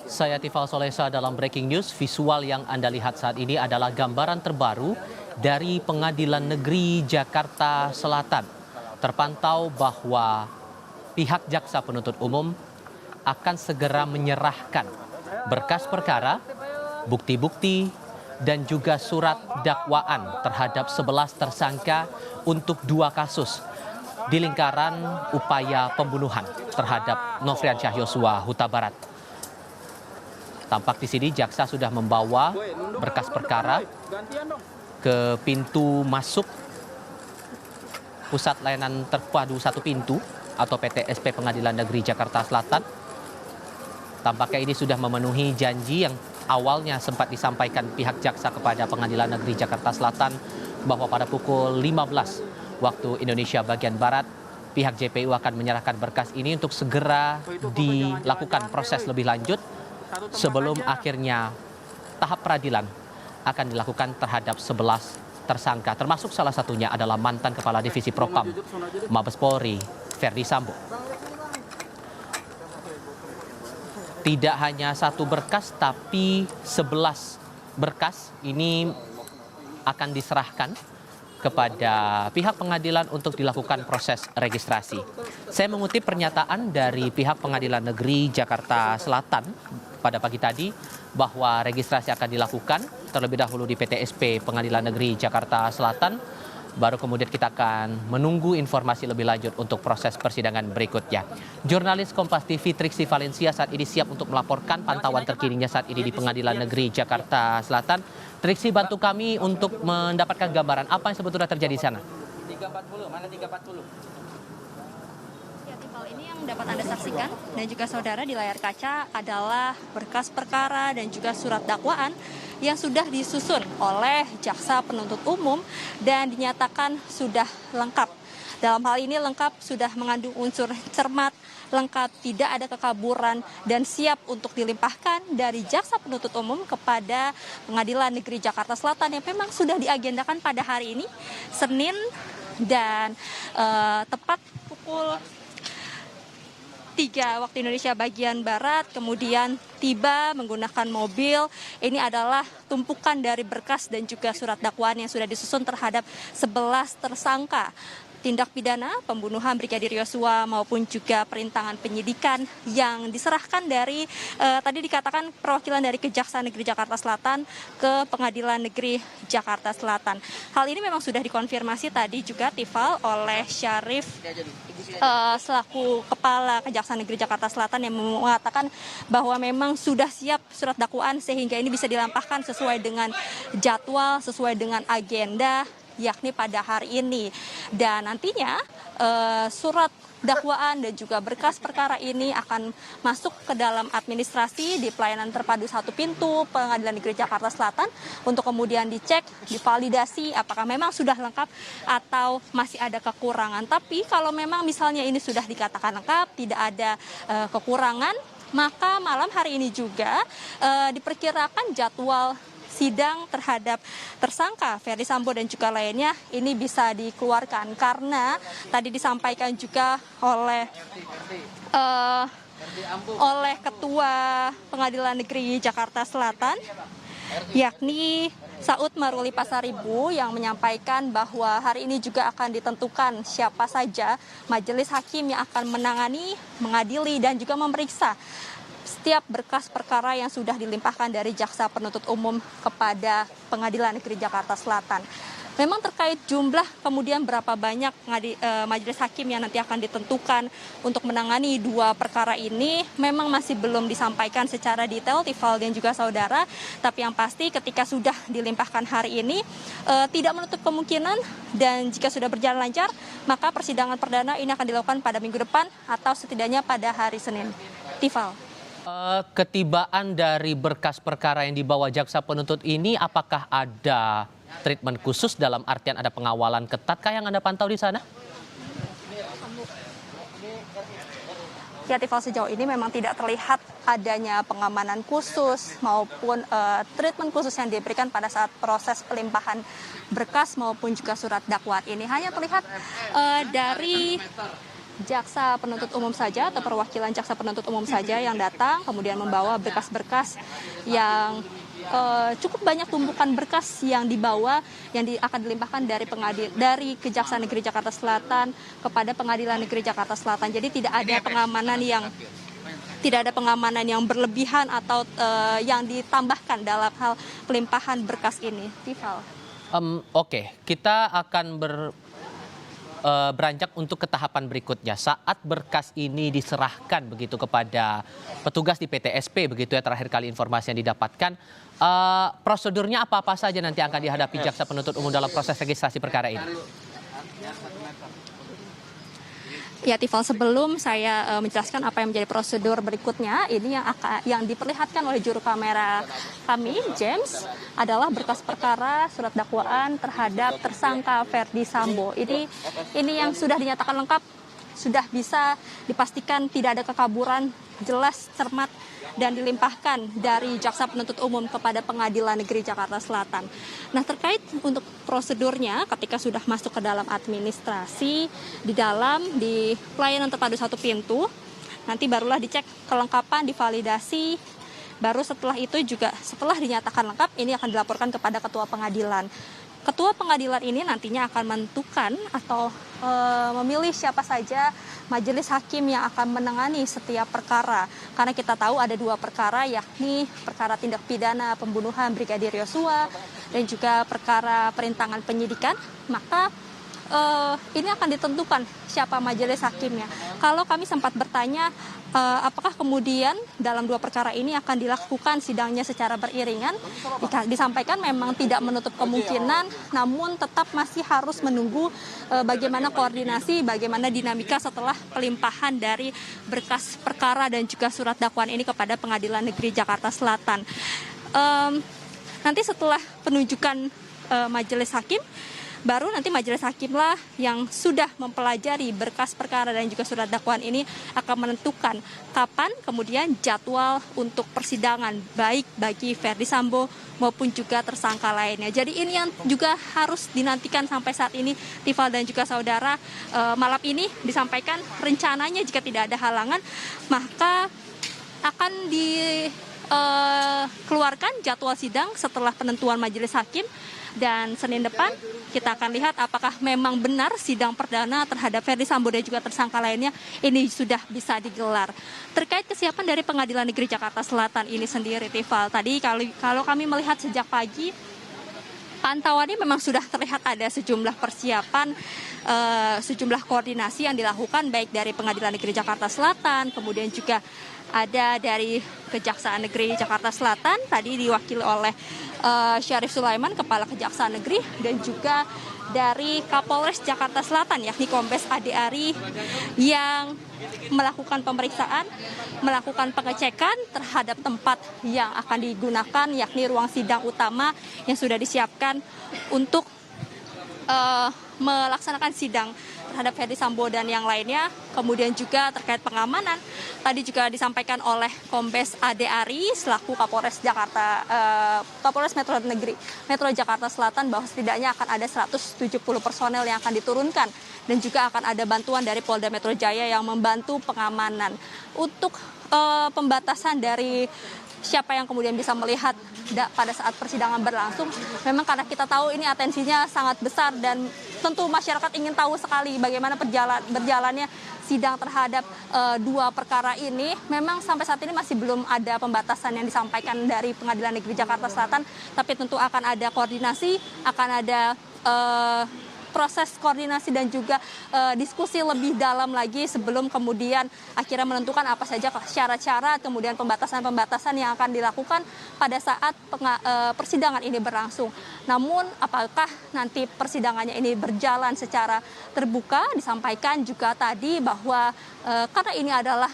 Saya Tifal Solesa dalam Breaking News. Visual yang Anda lihat saat ini adalah gambaran terbaru dari Pengadilan Negeri Jakarta Selatan. Terpantau bahwa pihak jaksa penuntut umum akan segera menyerahkan berkas perkara, bukti-bukti, dan juga surat dakwaan terhadap 11 tersangka untuk 2 kasus di lingkaran upaya pembunuhan terhadap Nofriansyah Yosua Huta Barat. Tampak di sini jaksa sudah membawa berkas perkara ke pintu masuk Pusat Layanan Terpadu Satu Pintu atau PTSP Pengadilan Negeri Jakarta Selatan. Tampaknya ini sudah memenuhi janji yang awalnya sempat disampaikan pihak jaksa kepada Pengadilan Negeri Jakarta Selatan bahwa pada pukul 15 waktu Indonesia bagian Barat, pihak JPU akan menyerahkan berkas ini untuk segera dilakukan proses lebih lanjut sebelum akhirnya tahap peradilan akan dilakukan terhadap 11 tersangka, termasuk salah satunya adalah mantan Kepala Divisi Propam Mabes Polri, Ferdy Sambo. Tidak hanya satu berkas, tapi 11 berkas ini akan diserahkan kepada pihak pengadilan untuk dilakukan proses registrasi. Saya mengutip pernyataan dari pihak Pengadilan Negeri Jakarta Selatan pada pagi tadi bahwa registrasi akan dilakukan terlebih dahulu di PTSP Pengadilan Negeri Jakarta Selatan. Baru kemudian kita akan menunggu informasi lebih lanjut untuk proses persidangan berikutnya. Jurnalis Kompas TV Triksi Valencia saat ini siap untuk melaporkan pantauan terkininya saat ini di Pengadilan Negeri Jakarta Selatan. Triksi, bantu kami untuk mendapatkan gambaran apa yang sebetulnya terjadi di sana. 340, mana 340? Ini yang dapat Anda saksikan dan juga saudara di layar kaca adalah berkas perkara dan juga surat dakwaan yang sudah disusun oleh jaksa penuntut umum dan dinyatakan sudah lengkap. Dalam hal ini lengkap sudah mengandung unsur cermat, lengkap tidak ada kekaburan dan siap untuk dilimpahkan dari jaksa penuntut umum kepada Pengadilan Negeri Jakarta Selatan yang memang sudah diagendakan pada hari ini Senin dan tepat pukul 3 waktu Indonesia bagian Barat, kemudian tiba menggunakan mobil. Ini adalah tumpukan dari berkas dan juga surat dakwaan yang sudah disusun terhadap 11 tersangka tindak pidana pembunuhan Brigadir Yosua maupun juga perintangan penyidikan yang diserahkan dari tadi dikatakan perwakilan dari Kejaksaan Negeri Jakarta Selatan ke Pengadilan Negeri Jakarta Selatan. Hal ini memang sudah dikonfirmasi tadi juga Tifal oleh Syarif selaku Kepala Kejaksaan Negeri Jakarta Selatan yang mengatakan bahwa memang sudah siap surat dakwaan sehingga ini bisa dilampahkan sesuai dengan jadwal, sesuai dengan agenda yakni pada hari ini. Dan nantinya surat dakwaan dan juga berkas perkara ini akan masuk ke dalam administrasi di pelayanan terpadu satu pintu Pengadilan Negeri Jakarta Selatan untuk kemudian dicek, divalidasi apakah memang sudah lengkap atau masih ada kekurangan. Tapi kalau memang misalnya ini sudah dikatakan lengkap, tidak ada kekurangan, maka malam hari ini juga diperkirakan jadwal sidang terhadap tersangka Ferdy Sambo dan juga lainnya ini bisa dikeluarkan karena tadi disampaikan juga oleh Ketua Pengadilan Negeri Jakarta Selatan yakni Saud Maruli Pasaribu yang menyampaikan bahwa hari ini juga akan ditentukan siapa saja majelis hakim yang akan menangani, mengadili dan juga memeriksa setiap berkas perkara yang sudah dilimpahkan dari jaksa penuntut umum kepada Pengadilan Negeri Jakarta Selatan. Memang terkait jumlah kemudian berapa banyak majelis hakim yang nanti akan ditentukan untuk menangani 2 perkara ini memang masih belum disampaikan secara detail Tifal dan juga saudara. Tapi yang pasti ketika sudah dilimpahkan hari ini tidak menutup kemungkinan dan jika sudah berjalan lancar maka persidangan perdana ini akan dilakukan pada minggu depan atau setidaknya pada hari Senin. Tifal. Ketibaan dari berkas perkara yang dibawa jaksa penuntut ini, apakah ada treatment khusus dalam artian ada pengawalan ketat kah yang Anda pantau di sana? Ya, Tifal, sejauh ini memang tidak terlihat adanya pengamanan khusus maupun treatment khusus yang diberikan pada saat proses pelimpahan berkas maupun juga surat dakwaan ini. Hanya terlihat dari jaksa penuntut umum saja atau perwakilan jaksa penuntut umum saja yang datang kemudian membawa berkas-berkas yang cukup banyak tumpukan berkas yang dibawa yang akan dilimpahkan dari Kejaksaan Negeri Jakarta Selatan kepada Pengadilan Negeri Jakarta Selatan. Jadi tidak ada pengamanan yang berlebihan atau yang ditambahkan dalam hal pelimpahan berkas ini. Tifal. Oke, kita akan beranjak untuk ke tahapan berikutnya. Saat berkas ini diserahkan begitu kepada petugas di PTSP, begitu ya terakhir kali informasi yang didapatkan, prosedurnya apa-apa saja nanti akan dihadapi jaksa penuntut umum dalam proses registrasi perkara ini? Ya, Tifal, sebelum saya menjelaskan apa yang menjadi prosedur berikutnya, ini yang diperlihatkan oleh juru kamera kami, James, adalah berkas perkara surat dakwaan terhadap tersangka Ferdy Sambo. Ini yang sudah dinyatakan lengkap, sudah bisa dipastikan tidak ada kekaburan, jelas, cermat, dan dilimpahkan dari jaksa penuntut umum kepada Pengadilan Negeri Jakarta Selatan. Nah, terkait untuk prosedurnya ketika sudah masuk ke dalam administrasi di pelayanan terpadu satu pintu, nanti barulah dicek kelengkapan, divalidasi, baru setelah itu juga setelah dinyatakan lengkap ini akan dilaporkan kepada ketua pengadilan. Ketua pengadilan ini nantinya akan menentukan atau memilih siapa saja majelis hakim yang akan menangani setiap perkara. Karena kita tahu ada 2 perkara, yakni perkara tindak pidana pembunuhan Brigadir Yosua dan juga perkara perintangan penyidikan. Maka ini akan ditentukan siapa majelis hakimnya. Kalau kami sempat bertanya apakah kemudian dalam 2 perkara ini akan dilakukan sidangnya secara beriringan, disampaikan memang tidak menutup kemungkinan, namun tetap masih harus menunggu bagaimana koordinasi, bagaimana dinamika setelah pelimpahan dari berkas perkara dan juga surat dakwaan ini kepada Pengadilan Negeri Jakarta Selatan. Nanti setelah penunjukan majelis hakim, baru nanti majelis hakimlah yang sudah mempelajari berkas perkara dan juga surat dakwaan ini akan menentukan kapan kemudian jadwal untuk persidangan baik bagi Ferdy Sambo maupun juga tersangka lainnya. Jadi ini yang juga harus dinantikan sampai saat ini, Tifal dan juga saudara. Malam ini disampaikan rencananya jika tidak ada halangan maka akan dikeluarkan jadwal sidang setelah penentuan majelis hakim. Dan Senin depan kita akan lihat apakah memang benar sidang perdana terhadap Ferdy Sambo dan juga tersangka lainnya ini sudah bisa digelar. Terkait kesiapan dari Pengadilan Negeri Jakarta Selatan ini sendiri, Tifal, tadi kalau kami melihat sejak pagi, pantauannya memang sudah terlihat ada sejumlah persiapan, sejumlah koordinasi yang dilakukan baik dari Pengadilan Negeri Jakarta Selatan, kemudian juga ada dari Kejaksaan Negeri Jakarta Selatan, tadi diwakili oleh Syarif Sulaiman, Kepala Kejaksaan Negeri, dan juga dari Kapolres Jakarta Selatan, yakni Kombes Ade Ari, yang melakukan pemeriksaan, melakukan pengecekan terhadap tempat yang akan digunakan, yakni ruang sidang utama yang sudah disiapkan untuk melaksanakan sidang terhadap Ferdy Sambo dan yang lainnya. Kemudian juga terkait pengamanan, tadi juga disampaikan oleh Kombes Ade Ari selaku Kapolres Metro Jakarta Selatan bahwa setidaknya akan ada 170 personel yang akan diturunkan dan juga akan ada bantuan dari Polda Metro Jaya yang membantu pengamanan. Untuk pembatasan dari siapa yang kemudian bisa melihat pada saat persidangan berlangsung, memang karena kita tahu ini atensinya sangat besar dan tentu masyarakat ingin tahu sekali bagaimana berjalannya sidang terhadap 2 perkara ini. Memang sampai saat ini masih belum ada pembatasan yang disampaikan dari Pengadilan Negeri Jakarta Selatan, tapi tentu akan ada koordinasi, akan ada proses koordinasi dan juga diskusi lebih dalam lagi sebelum kemudian akhirnya menentukan apa saja syarat-syarat kemudian pembatasan-pembatasan yang akan dilakukan pada saat persidangan ini berlangsung. Namun apakah nanti persidangannya ini berjalan secara terbuka, disampaikan juga tadi bahwa karena ini adalah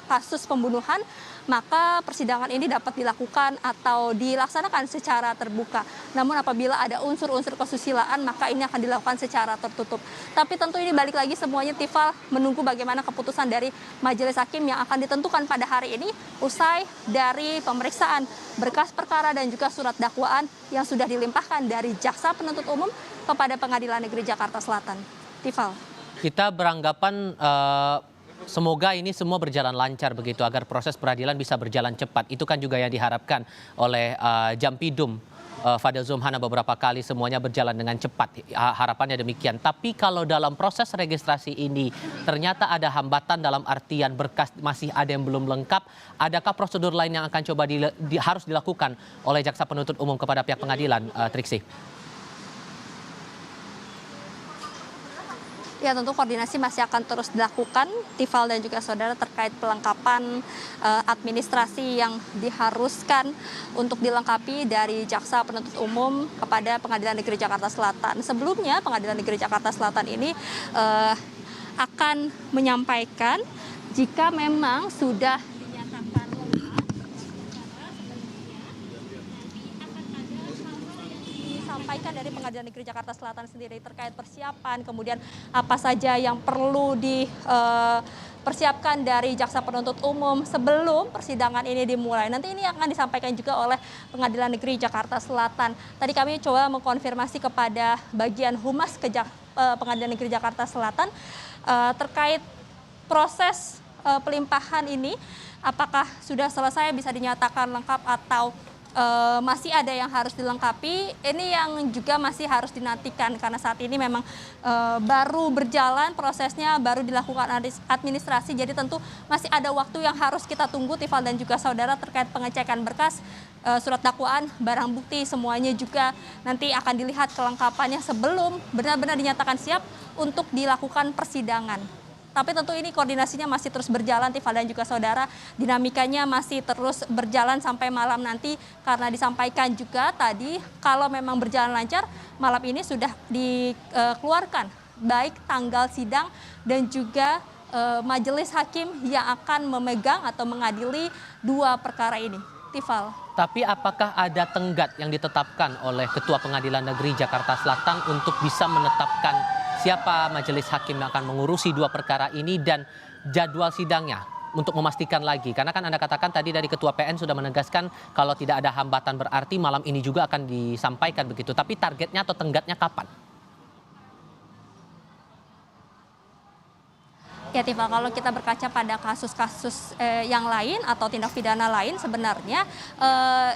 kasus pembunuhan, maka persidangan ini dapat dilakukan atau dilaksanakan secara terbuka. Namun apabila ada unsur-unsur kesusilaan, maka ini akan dilakukan secara tertutup. Tapi tentu ini balik lagi semuanya, Tifal, menunggu bagaimana keputusan dari majelis hakim yang akan ditentukan pada hari ini usai dari pemeriksaan berkas perkara dan juga surat dakwaan yang sudah dilimpahkan dari jaksa penuntut umum kepada Pengadilan Negeri Jakarta Selatan. Tifal. Kita beranggapan semoga ini semua berjalan lancar begitu agar proses peradilan bisa berjalan cepat. Itu kan juga yang diharapkan oleh Jampidum Fadil Zumhana beberapa kali, semuanya berjalan dengan cepat. Harapannya demikian. Tapi kalau dalam proses registrasi ini ternyata ada hambatan dalam artian berkas masih ada yang belum lengkap, adakah prosedur lain yang akan coba harus dilakukan oleh jaksa penuntut umum kepada pihak pengadilan, Triksi? Ya, tentu koordinasi masih akan terus dilakukan, Tifal dan juga saudara, terkait pelengkapan administrasi yang diharuskan untuk dilengkapi dari jaksa penuntut umum kepada Pengadilan Negeri Jakarta Selatan. Sebelumnya Pengadilan Negeri Jakarta Selatan ini akan menyampaikan jika memang sudah dinyatakan lengkap, disampaikan dari Pengadilan Negeri Jakarta Selatan sendiri terkait persiapan, kemudian apa saja yang perlu dipersiapkan dari jaksa penuntut umum sebelum persidangan ini dimulai. Nanti ini akan disampaikan juga oleh Pengadilan Negeri Jakarta Selatan. Tadi kami coba mengkonfirmasi kepada bagian humas Pengadilan Negeri Jakarta Selatan terkait proses pelimpahan ini, apakah sudah selesai bisa dinyatakan lengkap atau masih ada yang harus dilengkapi. Ini yang juga masih harus dinantikan karena saat ini memang baru berjalan prosesnya, baru dilakukan administrasi. Jadi tentu masih ada waktu yang harus kita tunggu, Tifal dan juga saudara, terkait pengecekan berkas, surat dakwaan, barang bukti, semuanya juga nanti akan dilihat kelengkapannya sebelum benar-benar dinyatakan siap untuk dilakukan persidangan. Tapi tentu ini koordinasinya masih terus berjalan, Tifal dan juga saudara. Dinamikanya masih terus berjalan sampai malam nanti, karena disampaikan juga tadi kalau memang berjalan lancar, malam ini sudah dikeluarkan baik tanggal sidang dan juga majelis hakim yang akan memegang atau mengadili dua perkara ini. Tifal. Tapi apakah ada tenggat yang ditetapkan oleh Ketua Pengadilan Negeri Jakarta Selatan untuk bisa menetapkan siapa majelis hakim yang akan mengurusi dua perkara ini dan jadwal sidangnya untuk memastikan lagi? Karena kan Anda katakan tadi dari Ketua PN sudah menegaskan kalau tidak ada hambatan berarti malam ini juga akan disampaikan begitu. Tapi targetnya atau tenggatnya kapan? Ya, Tifal, kalau kita berkaca pada kasus-kasus yang lain atau tindak pidana lain, sebenarnya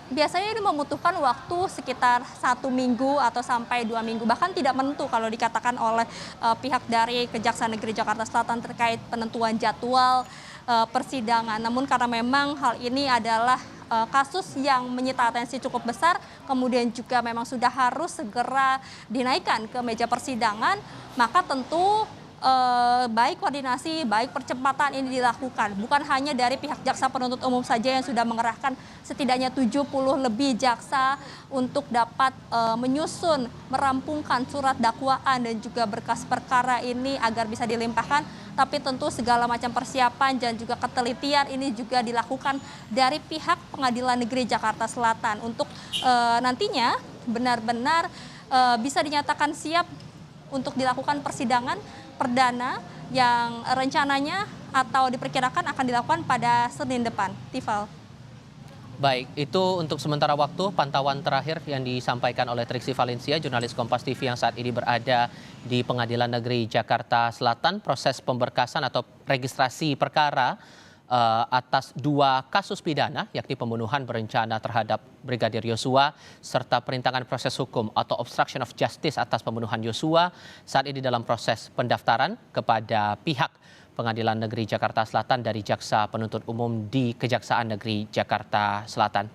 biasanya ini membutuhkan waktu sekitar 1 minggu atau sampai 2 minggu, bahkan tidak menentu kalau dikatakan oleh pihak dari Kejaksaan Negeri Jakarta Selatan terkait penentuan jadwal persidangan. Namun karena memang hal ini adalah kasus yang menyita atensi cukup besar, kemudian juga memang sudah harus segera dinaikkan ke meja persidangan, maka tentu baik koordinasi, baik percepatan ini dilakukan. Bukan hanya dari pihak jaksa penuntut umum saja yang sudah mengerahkan setidaknya 70 lebih jaksa untuk dapat menyusun, merampungkan surat dakwaan dan juga berkas perkara ini agar bisa dilimpahkan. Tapi tentu segala macam persiapan dan juga ketelitian ini juga dilakukan dari pihak Pengadilan Negeri Jakarta Selatan untuk nantinya benar-benar bisa dinyatakan siap untuk dilakukan persidangan perdana yang rencananya atau diperkirakan akan dilakukan pada Senin depan. Tifal. Baik, itu untuk sementara waktu pantauan terakhir yang disampaikan oleh Triksi Valencia, jurnalis Kompas TV yang saat ini berada di Pengadilan Negeri Jakarta Selatan. Proses pemberkasan atau registrasi perkara atas 2 kasus pidana, yakni pembunuhan berencana terhadap Brigadir Yosua serta perintangan proses hukum atau obstruction of justice atas pembunuhan Yosua, saat ini dalam proses pendaftaran kepada pihak Pengadilan Negeri Jakarta Selatan dari Jaksa Penuntut Umum di Kejaksaan Negeri Jakarta Selatan.